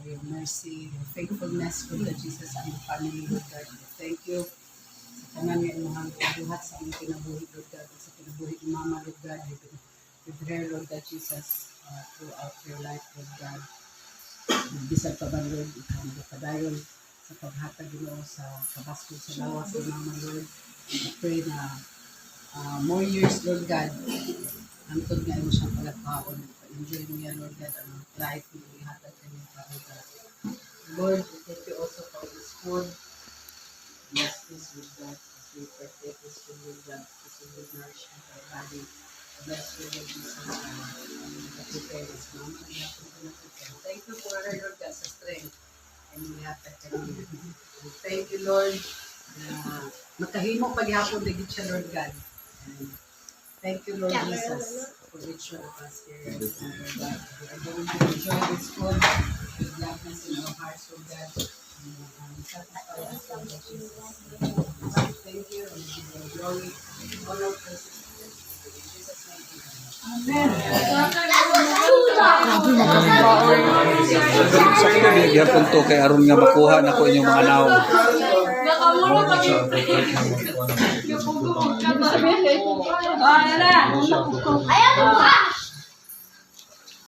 for your mercy, your faithfulness, Lord God Jesus, sa aming family, Lord God. Thank you sa tanan nga imong buhat sa aming kinabuhi, Lord God, sa kinabuhi ni Mama, Lord God, with her, Lord God Jesus, throughout your life, Lord God. Bisag pa ba, Lord, ikaw magpadayon sa paghatag Ginoo sa kabaskog sa lawas ni Mama, Lord. I pray na more years, Lord God, hantod nga mo siyang palagpaon. Enjoy mo yan, Lord God, ang life mo ihatag kanyang Lord. Lord, we thank you also for this food. Bless this with God as we partake this food with God. This will be nourishment to our body. Bless you, Lord Jesus. Prepare this mama. Thank you for her, Lord God, sa strength. And we have that kanyang. Thank you, Lord, na makahimo paghihapon na gid siya, Lord God. And thank you, Lord Jesus, for each one of us here. Lord God, we are going to enjoy this food with gladness in our hearts, Lord God. And satisfy us, Lord God Jesus. Thank you, and we give you glory, honor, praise, in Jesus' name. Sakto gyapon to kay aron nga makuha na ko inyong mga naong. Nakamuro pa yun. Ayaw mo ba?